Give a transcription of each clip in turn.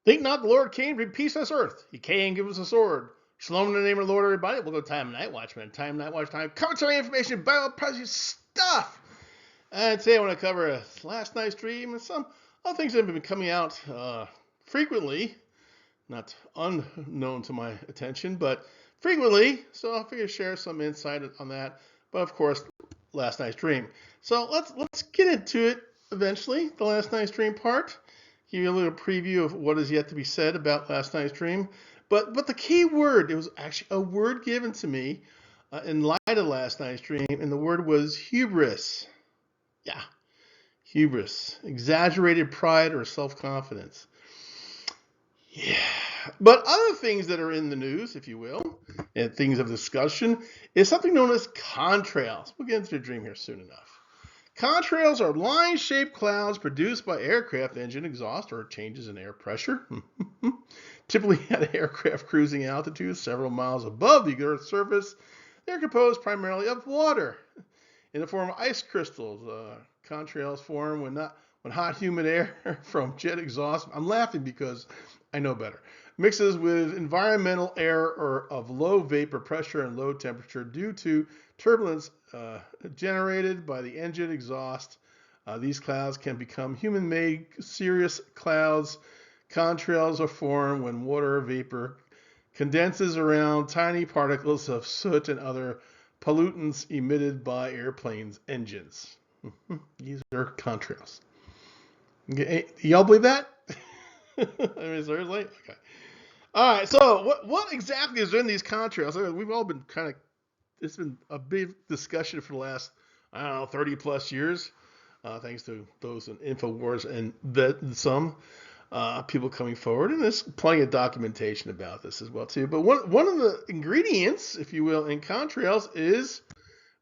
Think not the Lord came to bring peace on this earth. He came, give us a sword. Shalom in the name of the Lord, everybody. We'll go time night watch, man. Night watch time. Commentary information, Bible precious stuff. And today I want to cover last night's dream and some other things that have been coming out frequently, not unknown to my attention, but frequently. So I'll figure share some insight on that. But of course, last night's dream. So let's get into it eventually. The last night's dream part. Give you a little preview of what is yet to be said about last night's dream. But the key word, it was actually a word given to me in light of last night's dream, and the word was hubris. Yeah, hubris. Exaggerated pride or self-confidence. Yeah. But other things that are in the news, if you will, and things of discussion, is something known as contrails. We'll get into the dream here soon enough. Contrails are line-shaped clouds produced by aircraft engine exhaust or changes in air pressure, typically at aircraft cruising altitude several miles above the Earth's surface. They're composed primarily of water in the form of ice crystals. Contrails form when hot, humid air from jet exhaust. I'm laughing because I know better. Mixes with environmental air or of low vapor pressure and low temperature due to turbulence generated by the engine exhaust. These clouds can become human-made cirrus clouds. Contrails are formed when water vapor condenses around tiny particles of soot and other pollutants emitted by airplanes' engines. These are contrails. Y'all believe that? I mean, seriously? Okay. All right. So, what exactly is in these contrails? I mean, we've all been it's been a big discussion for the last, 30 plus years, thanks to those in InfoWars and some people coming forward. And there's plenty of documentation about this as well, too. But one of the ingredients, if you will, in contrails is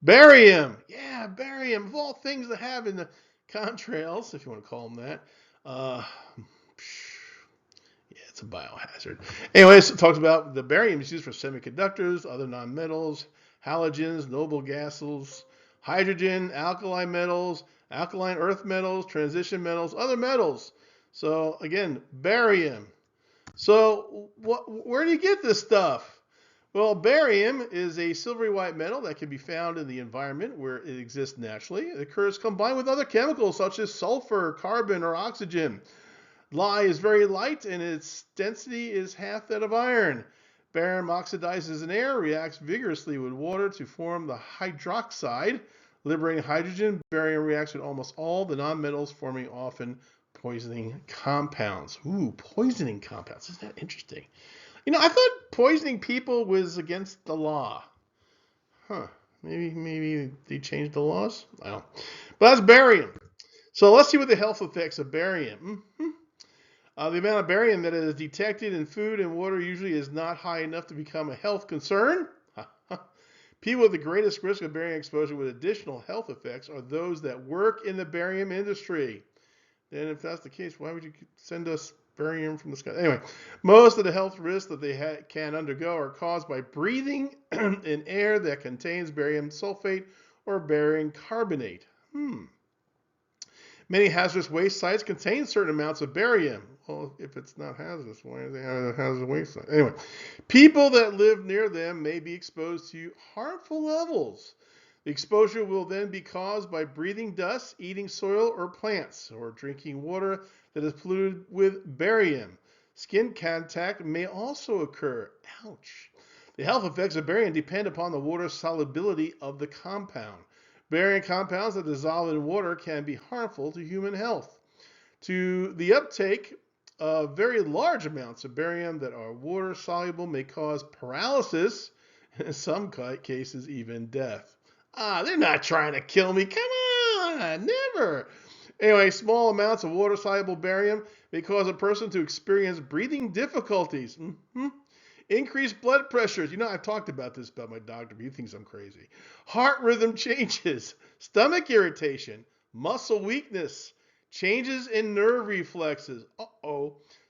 barium. Yeah, barium. Of all things to have in the contrails, if you want to call them that. Yeah, it's a biohazard. Anyways, it talks about the barium is used for semiconductors, other nonmetals, halogens, noble gases, hydrogen, alkali metals, alkaline earth metals, transition metals, other metals. So again, barium. So where do you get this stuff? Well, barium is a silvery white metal that can be found in the environment where it exists naturally. It occurs combined with other chemicals such as sulfur, carbon, or oxygen. Li is very light and its density is half that of iron. Barium oxidizes in air, reacts vigorously with water to form the hydroxide, liberating hydrogen. Barium reacts with almost all the nonmetals, forming often poisoning compounds. Ooh, poisoning compounds. Isn't that interesting? I thought poisoning people was against the law. Huh. Maybe they changed the laws? I don't know. But that's barium. So let's see what the health effects of barium. The amount of barium that is detected in food and water usually is not high enough to become a health concern. People with the greatest risk of barium exposure with additional health effects are those that work in the barium industry. Then if that's the case, why would you send us barium from the sky? Anyway, most of the health risks that they can undergo are caused by breathing in air that contains barium sulfate or barium carbonate. Many hazardous waste sites contain certain amounts of barium. Well, if it's not hazardous, why are they a hazardous waste site? Anyway, people that live near them may be exposed to harmful levels. The exposure will then be caused by breathing dust, eating soil or plants, or drinking water that is polluted with barium. Skin contact may also occur. Ouch. The health effects of barium depend upon the water solubility of the compound. Barium compounds that dissolve in water can be harmful to human health. To the uptake of very large amounts of barium that are water soluble may cause paralysis, and in some cases even death. They're not trying to kill me. Come on, never. Anyway, small amounts of water soluble barium may cause a person to experience breathing difficulties. Increased blood pressures. I've talked about this about my doctor, but he thinks I'm crazy. Heart rhythm changes, stomach irritation, muscle weakness, changes in nerve reflexes.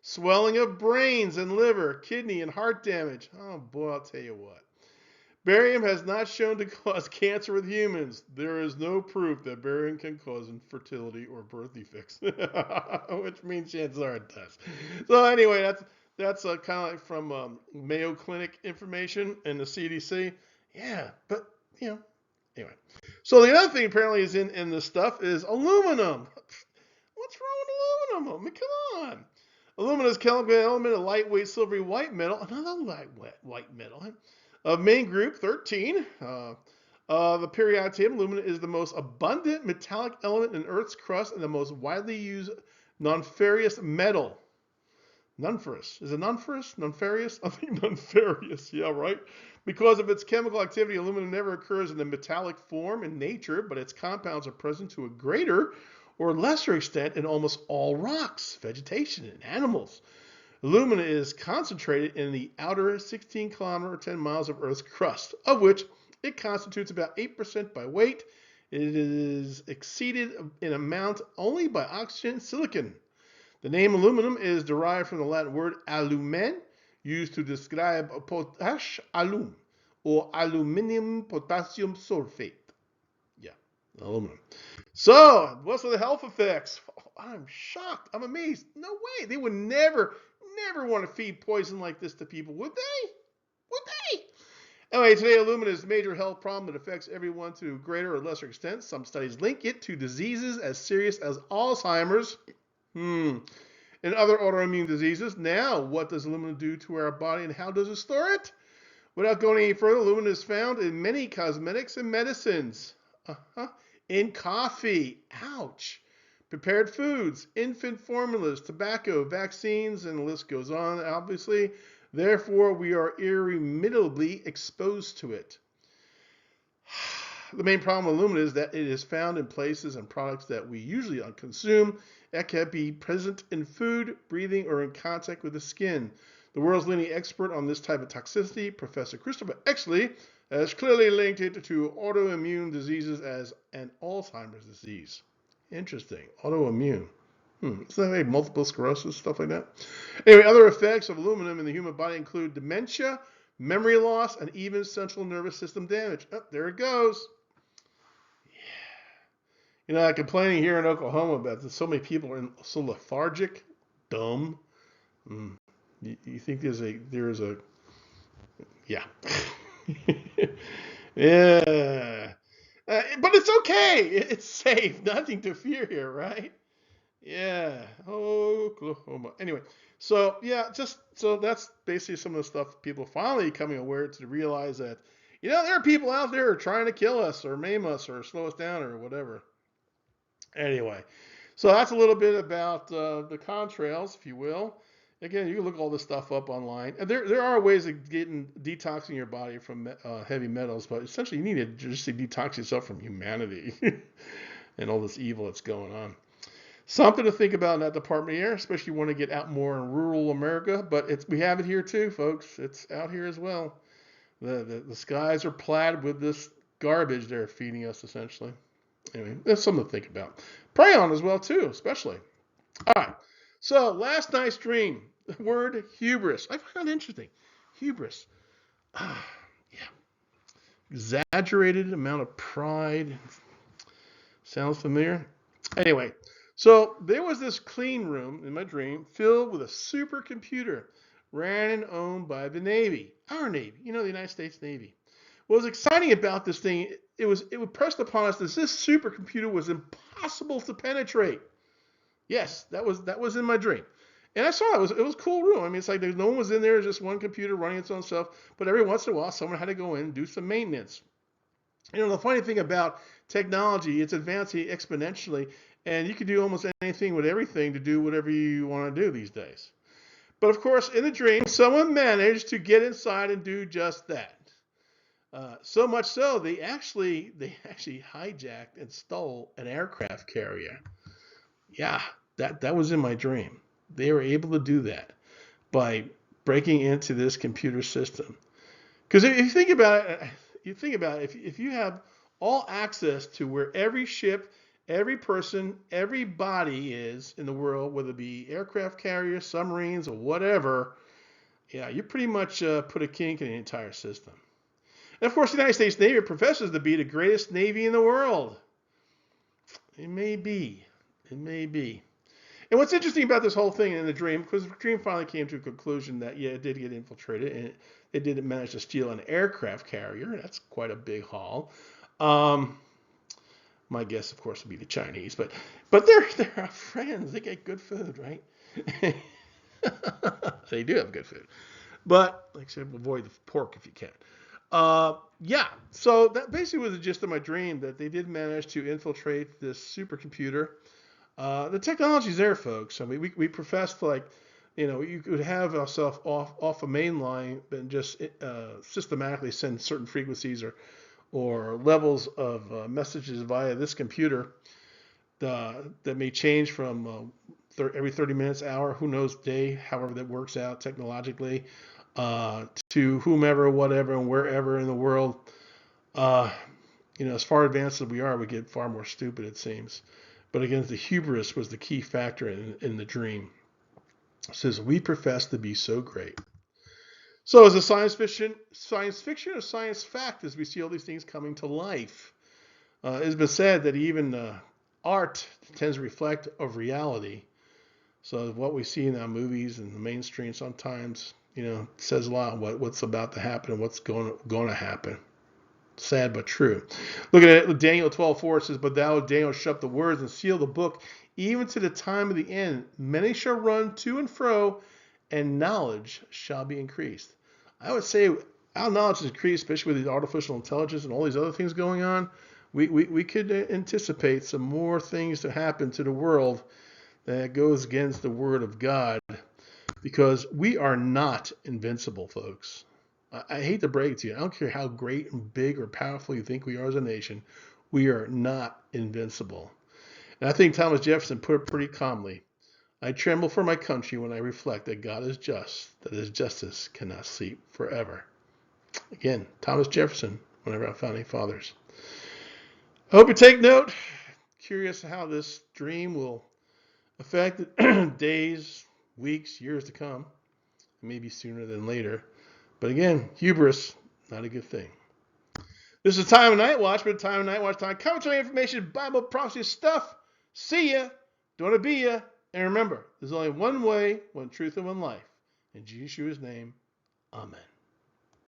Swelling of brains and liver, kidney, and heart damage. Oh boy, I'll tell you what. Barium has not shown to cause cancer with humans. There is no proof that barium can cause infertility or birth defects, which means chances are it does. So anyway, that's kind of like from Mayo Clinic information and the CDC. Yeah, but anyway. So the other thing apparently is in this stuff is aluminum. What's wrong with aluminum? I mean, come on. Aluminum is a chemical element, a lightweight silvery white metal, another lightweight white metal. Main group 13. The periodic table, aluminum is the most abundant metallic element in Earth's crust and the most widely used non-ferrous metal. Non-ferrous. Is it non-ferrous? Non-ferrous? I think non-ferrous. Yeah, right. Because of its chemical activity, aluminum never occurs in a metallic form in nature, but its compounds are present to a greater or lesser extent in almost all rocks, vegetation, and animals. Aluminum is concentrated in the outer 16 kilometers or 10 miles of Earth's crust, of which it constitutes about 8% by weight. It is exceeded in amount only by oxygen and silicon. The name aluminum is derived from the Latin word alumen, used to describe potash alum, or aluminium potassium sulfate. Yeah, aluminum. So, what's the health effects? Oh, I'm shocked. I'm amazed. No way. They would never want to feed poison like this to people, would they? Would they? Anyway, today aluminum is a major health problem that affects everyone to a greater or lesser extent. Some studies link it to diseases as serious as Alzheimer's and other autoimmune diseases. Now, what does aluminum do to our body and how does it store it? Without going any further, aluminum is found in many cosmetics and medicines. In coffee, ouch, prepared foods, infant formulas, tobacco, vaccines, and the list goes on, obviously. Therefore, we are irremediably exposed to it. The main problem with aluminum is that it is found in places and products that we usually don't consume. It can be present in food, breathing, or in contact with the skin. The world's leading expert on this type of toxicity, Professor Christopher Exley, has clearly linked it to autoimmune diseases as an Alzheimer's disease. Interesting. Autoimmune. Isn't that like multiple sclerosis, stuff like that? Anyway, other effects of aluminum in the human body include dementia, memory loss, and even central nervous system damage. Oh, there it goes. Yeah. I'm complaining here in Oklahoma about this. So many people are so lethargic, dumb. You think there's a yeah. Yeah. But it's okay. It's safe. Nothing to fear here, right? Yeah. Oklahoma. Anyway, so yeah, so that's basically some of the stuff people finally coming aware to realize that, there are people out there who are trying to kill us or maim us or slow us down or whatever. Anyway, so that's a little bit about the contrails, if you will. Again, you can look all this stuff up online. And there are ways of detoxing your body from heavy metals, but essentially you need to just detox yourself from humanity and all this evil that's going on. Something to think about in that department here, especially if you want to get out more in rural America. But we have it here too, folks. It's out here as well. The skies are plaid with this garbage they're feeding us, essentially. Anyway, that's something to think about. Pray on as well too, especially. All right. So last night's dream, the word hubris. I find that interesting. Hubris. Yeah. Exaggerated amount of pride. Sounds familiar? Anyway, so there was this clean room in my dream filled with a supercomputer ran and owned by the Navy. Our Navy. The United States Navy. What was exciting about this thing, it was pressed upon us that this supercomputer was impossible to penetrate. Yes, that was in my dream. And I saw it. It was a cool room. I mean, it's like no one was in there. It was just one computer running its own stuff. But every once in a while, someone had to go in and do some maintenance. The funny thing about technology, it's advancing exponentially. And you can do almost anything with everything to do whatever you want to do these days. But of course, in the dream, someone managed to get inside and do just that. So much so, they actually hijacked and stole an aircraft carrier. Yeah, that was in my dream. They were able to do that by breaking into this computer system. Because if you think about it, if you have all access to where every ship, every person, every body is in the world, whether it be aircraft carriers, submarines, or whatever, yeah, you pretty much put a kink in the entire system. And of course, the United States Navy professes to be the greatest Navy in the world. It may be. It may be. And what's interesting about this whole thing in the dream, because the dream finally came to a conclusion that, yeah, it did get infiltrated, and it did manage to steal an aircraft carrier. That's quite a big haul. My guess, of course, would be the Chinese, but they're our friends. They get good food, right? They do have good food. But, like I said, avoid the pork if you can. Yeah, so that basically was the gist of my dream, that they did manage to infiltrate this supercomputer. The technology's there, folks. I mean, we professed like, you could have yourself off a main line and just systematically send certain frequencies or levels of messages via this computer that may change from every 30 minutes, hour, who knows, day, however that works out technologically, to whomever, whatever, and wherever in the world. As far advanced as we are, we get far more stupid, it seems. But again, the hubris was the key factor in the dream. It says, we profess to be so great. So is it science fiction or science fact as we see all these things coming to life? It's been said that even art tends to reflect of reality. So what we see in our movies and the mainstream sometimes, says a lot what's about to happen and what's going to happen. Sad but true. Look at it. Daniel 12:4 says, but thou, Daniel, shut the words and seal the book, even to the time of the end. Many shall run to and fro, and knowledge shall be increased. I would say our knowledge is increased, especially with the artificial intelligence and all these other things going on. We could anticipate some more things to happen to the world that goes against the word of God, because we are not invincible, folks. I hate to break it to you. I don't care how great and big or powerful you think we are as a nation. We are not invincible. And I think Thomas Jefferson put it pretty calmly. I tremble for my country when I reflect that God is just, that his justice cannot sleep forever. Again, Thomas Jefferson, one of our founding fathers. I hope you take note. Curious how this dream will affect days, weeks, years to come. Maybe sooner than later. But again, hubris, not a good thing. This is Time of Night Watch, but Time of Night Watch time. Commentary, information, Bible, prophecy stuff. See ya. Don't want to be ya. And remember, there's only one way, one truth, and one life. In Yeshua's name, amen.